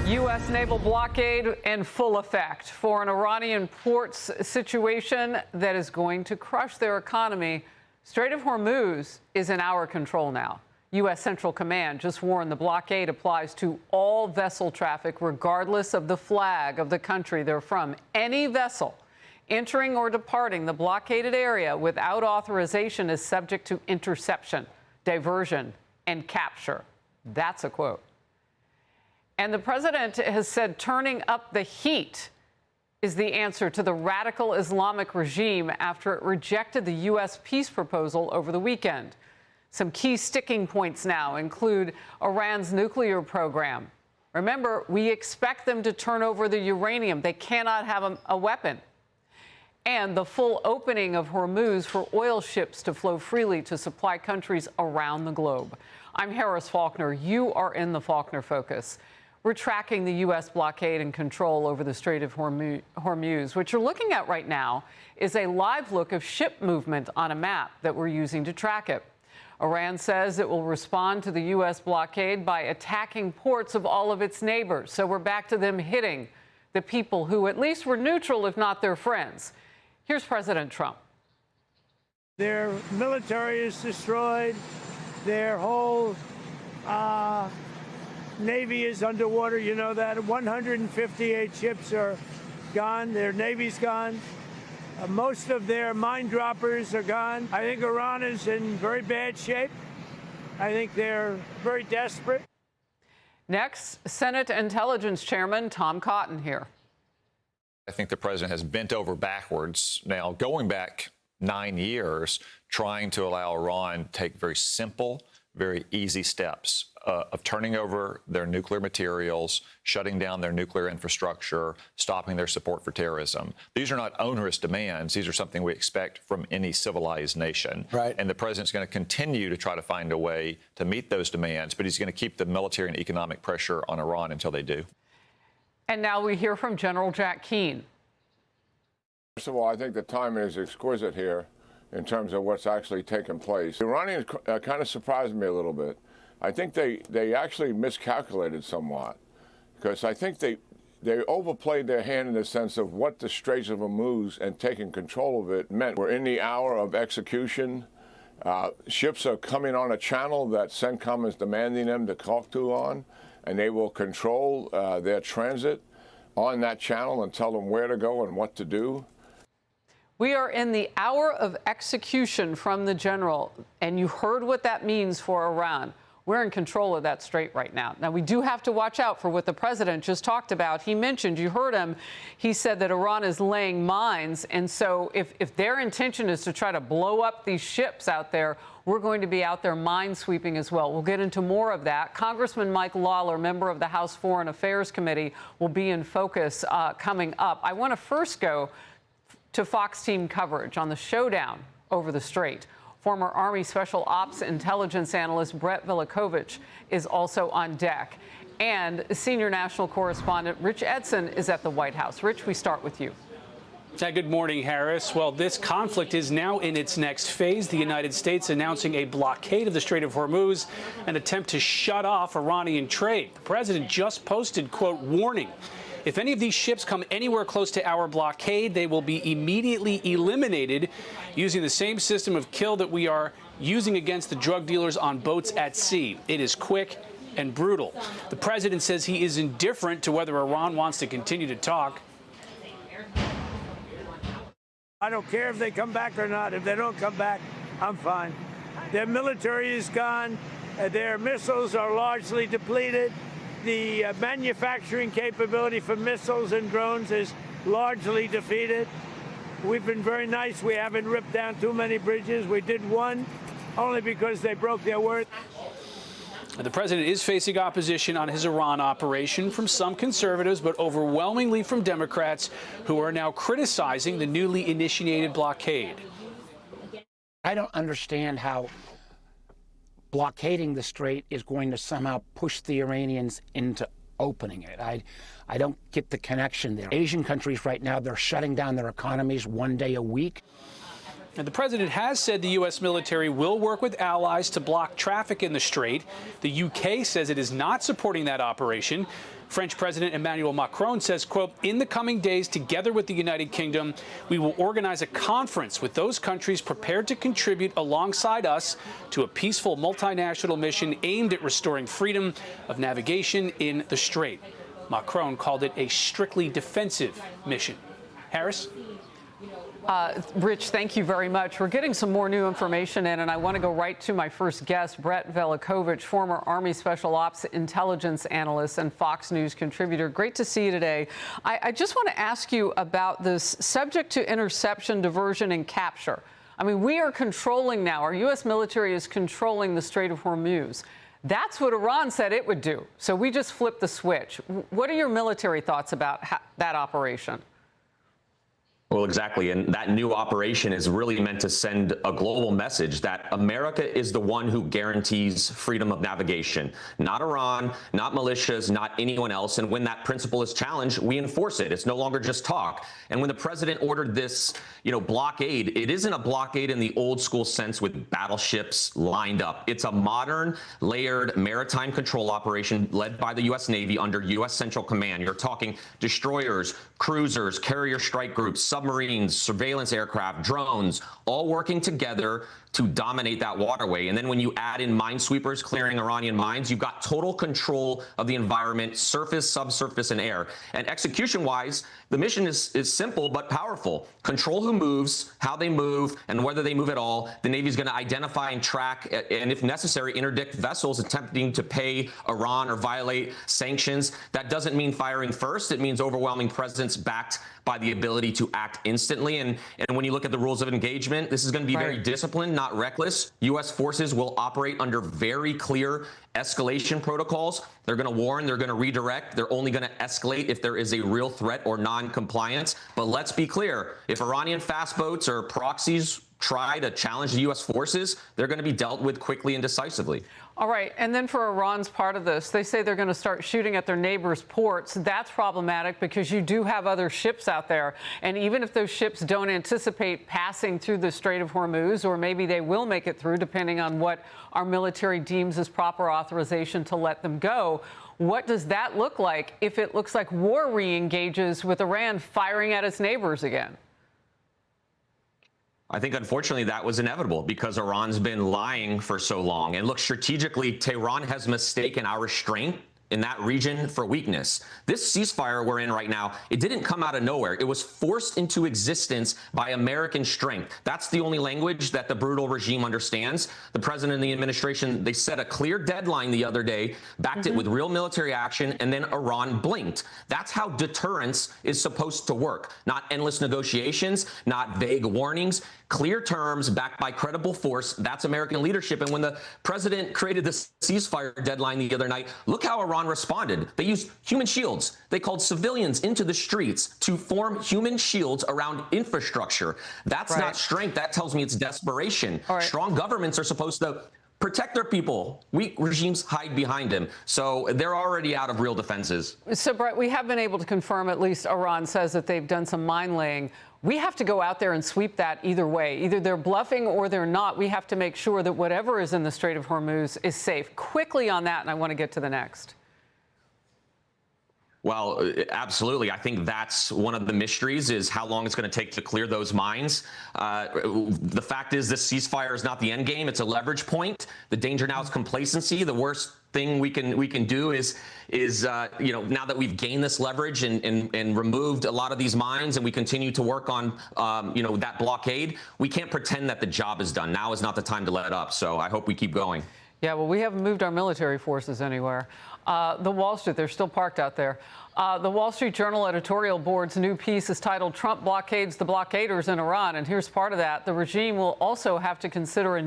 U.S. naval blockade in full effect for an Iranian ports situation that is going to crush their economy. Strait of Hormuz is in our control now. U.S. Central Command just warned the blockade applies to all vessel traffic, regardless of the flag of the country they're from. Any vessel entering or departing the blockaded area without authorization is subject to interception, diversion, and capture. That's a quote. And the president has said turning up the heat is the answer to the radical Islamic regime after it rejected the U.S. peace proposal over the weekend. Some key sticking points now include Iran's nuclear program. Remember, we expect them to turn over the uranium. They cannot have a weapon. And the full opening of Hormuz for oil ships to flow freely to supply countries around the globe. I'm Harris Faulkner. You are in the Faulkner Focus. We're tracking the U.S. blockade and control over the Strait of Hormuz. What you're looking at right now is a live look of ship movement on a map that we're using to track it. Iran says it will respond to the U.S. blockade by attacking ports of all of its neighbors. So we're back to them hitting the people who at least were neutral, if not their friends. Here's President Trump. Their military is destroyed. Their whole Navy is underwater, you know that. 158 ships are gone. Their Navy's gone. Most of their mine droppers are gone. I think Iran is in very bad shape. I think they're very desperate. Next, Senate Intelligence Chairman Tom Cotton here. I think the president has bent over backwards now, going back 9 years, trying to allow Iran to take very simple, very easy steps of turning over their nuclear materials, shutting down their nuclear infrastructure, stopping their support for terrorism. These are not onerous demands. These are something we expect from any civilized nation. Right. And the president's going to continue to try to find a way to meet those demands, but he's going to keep the military and economic pressure on Iran until they do. And now we hear from General Jack Keane. First of all, I think the timing is exquisite here in terms of what's actually taken place. The Iranians kind of surprised me a little bit. I think they actually miscalculated somewhat, because I think they overplayed their hand in the sense of what the Strait of Hormuz and taking control of it meant. We're in the hour of execution. Ships are coming on a channel that CENTCOM is demanding them to talk to on, and they will control their transit on that channel and tell them where to go and what to do. We are in the hour of execution from the general, and you heard what that means for Iran. We're in control of that strait right now. Now, we do have to watch out for what the president just talked about. He mentioned, you heard him, he said that Iran is laying mines. And so if their intention is to try to blow up these ships out there, we're going to be out there mine sweeping as well. We'll get into more of that. Congressman Mike Lawler, member of the House Foreign Affairs Committee, will be in focus coming up. I want to first go to Fox team coverage on the showdown over the strait. Former Army Special Ops Intelligence Analyst Brett Velicovich is also on deck. And senior national correspondent Rich Edson is at the White House. Rich, we start with you. Good morning, Harris. Well, this conflict is now in its next phase. The United States announcing a blockade of the Strait of Hormuz, an attempt to shut off Iranian trade. The president just posted, quote, warning. If any of these ships come anywhere close to our blockade, they will be immediately eliminated using the same system of kill that we are using against the drug dealers on boats at sea. It is quick and brutal. The president says he is indifferent to whether Iran wants to continue to talk. I don't care if they come back or not. If they don't come back, I'm fine. Their military is gone. Their missiles are largely depleted. The manufacturing capability for missiles and drones is largely defeated. We've been very nice. We haven't ripped down too many bridges. We did one only because they broke their word. The president is facing opposition on his Iran operation from some conservatives, but overwhelmingly from Democrats, who are now criticizing the newly initiated blockade. I don't understand how blockading the strait is going to somehow push the Iranians into opening it. I don't get the connection there. Asian countries right now, they're shutting down their economies one day a week. And the president has said the U.S. military will work with allies to block traffic in the Strait. The U.K. says it is not supporting that operation. French President Emmanuel Macron says, quote, in the coming days, together with the United Kingdom, we will organize a conference with those countries prepared to contribute alongside us to a peaceful multinational mission aimed at restoring freedom of navigation in the Strait. Macron called it a strictly defensive mission. Harris? Rich, thank you very much. We're getting some more new information in, and I want to go right to my first guest, Brett Velicovich, former Army Special Ops intelligence analyst and Fox News contributor. Great to see you today. I just want to ask you about this subject to interception, diversion, and capture. I mean, we are controlling now. Our U.S. military is controlling the Strait of Hormuz. That's what Iran said it would do. So we just flipped the switch. What are your military thoughts about that operation? Well, exactly. And that new operation is really meant to send a global message that America is the one who guarantees freedom of navigation, not Iran, not militias, not anyone else. And when that principle is challenged, we enforce it. It's no longer just talk. And when the president ordered this, blockade, it isn't a blockade in the old school sense with battleships lined up. It's a modern, layered maritime control operation led by the U.S. Navy under U.S. Central Command. You're talking destroyers, cruisers, carrier strike groups, submarines, surveillance aircraft, drones, all working together to dominate that waterway. And then when you add in minesweepers clearing Iranian mines, you've got total control of the environment, surface, subsurface, and air. And execution-wise, the mission is simple but powerful. Control who moves, how they move, and whether they move at all. The Navy is going to identify and track, and if necessary, interdict vessels attempting to pay Iran or violate sanctions. That doesn't mean firing first. It means overwhelming presence backed by the ability to act instantly. And when you look at the rules of engagement, this is going to be very disciplined, not reckless. U.S. forces will operate under very clear escalation protocols. They're going to warn, they're going to redirect, they're only going to escalate if there is a real threat or non-compliance. But let's be clear, if Iranian fast boats or proxies try to challenge the U.S. forces, they're going to be dealt with quickly and decisively. All right. And then for Iran's part of this, they say they're going to start shooting at their neighbors' ports. That's problematic because you do have other ships out there. And even if those ships don't anticipate passing through the Strait of Hormuz, or maybe they will make it through, depending on what our military deems as proper authorization to let them go, what does that look like if it looks like war re-engages with Iran firing at its neighbors again? I think, unfortunately, that was inevitable because Iran's been lying for so long. And look, strategically, Tehran has mistaken our strength in that region for weakness. This ceasefire we're in right now, it didn't come out of nowhere. It was forced into existence by American strength. That's the only language that the brutal regime understands. The president and the administration, they set a clear deadline the other day, backed it with real military action, and then Iran blinked. That's how deterrence is supposed to work. Not endless negotiations, not vague warnings. Clear terms backed by credible force. That's American leadership. And when the president created this ceasefire deadline the other night, look how Iran responded. They used human shields. They called civilians into the streets to form human shields around infrastructure. That's not strength. That tells me it's desperation. Strong governments are supposed to protect their people. Weak regimes hide behind them. So they're already out of real defenses. So, Brett, we have been able to confirm, at least Iran says, that they've done some mine laying. We have to go out there and sweep that either way. Either they're bluffing or they're not. We have to make sure that whatever is in the Strait of Hormuz is safe. Quickly on that, and I want to get to the next. Well, absolutely. I think that's one of the mysteries, is how long it's going to take to clear those mines. The fact is, this ceasefire is not the end game. It's a leverage point. The danger now is complacency. The worst thing we can do is now that we've gained this leverage and removed a lot of these mines, and we continue to work on that blockade, we can't pretend that the job is done. Now is not the time to let up. So I hope we keep going. Yeah, well, we haven't moved our military forces anywhere. The Wall Street, they're still parked out there. The Wall Street Journal editorial board's new piece is titled "Trump Blockades the Blockaders in Iran." And here's part of that. The regime will also have to consider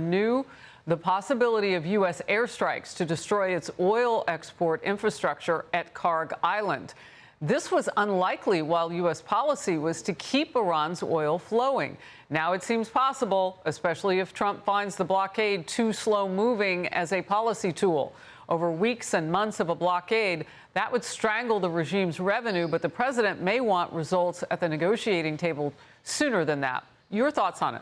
the possibility of U.S. airstrikes to destroy its oil export infrastructure at Karg Island. This was unlikely while U.S. policy was to keep Iran's oil flowing. Now it seems possible, especially if Trump finds the blockade too slow-moving as a policy tool. Over weeks and months of a blockade, that would strangle the regime's revenue, but the president may want results at the negotiating table sooner than that. Your thoughts on it?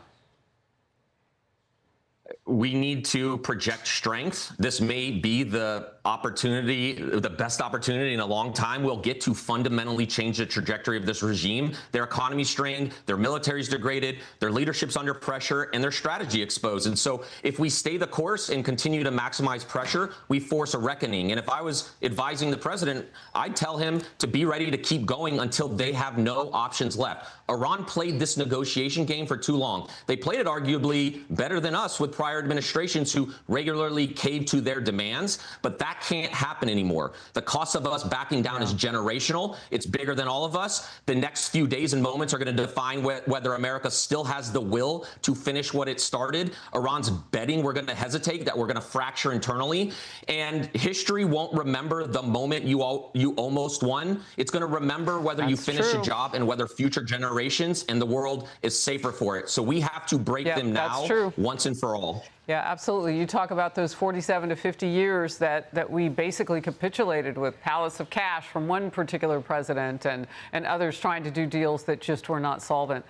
We need to project strength. This may be the opportunity, the best opportunity in a long time. We'll get to fundamentally change the trajectory of this regime. Their economy's strained, their military's degraded, their leadership's under pressure, and their strategy exposed. And so if we stay the course and continue to maximize pressure, we force a reckoning. And if I was advising the president, I'd tell him to be ready to keep going until they have no options left. Iran played this negotiation game for too long. They played it arguably better than us with prior administrations who regularly caved to their demands, but that can't happen anymore. The cost of us backing down is generational. It's bigger than all of us. The next few days and moments are going to define whether America still has the will to finish what it started. Iran's betting we're going to hesitate, that we're going to fracture internally, and history won't remember the moment you almost won. It's going to remember whether you finish a job and whether future generations and the world is safer for it. So we have to break them now, once and for all. Yeah, absolutely. You talk about those 47 to 50 years that we basically capitulated with pallets of cash from one particular president and others trying to do deals that just were not solvent.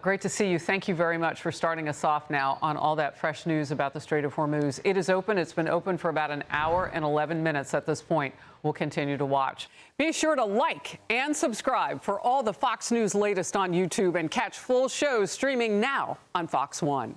Great to see you. Thank you very much for starting us off now on all that fresh news about the Strait of Hormuz. It is open. It's been open for about an hour and 11 minutes at this point. We'll continue to watch. Be sure to like and subscribe for all the Fox News latest on YouTube and catch full shows streaming now on Fox One.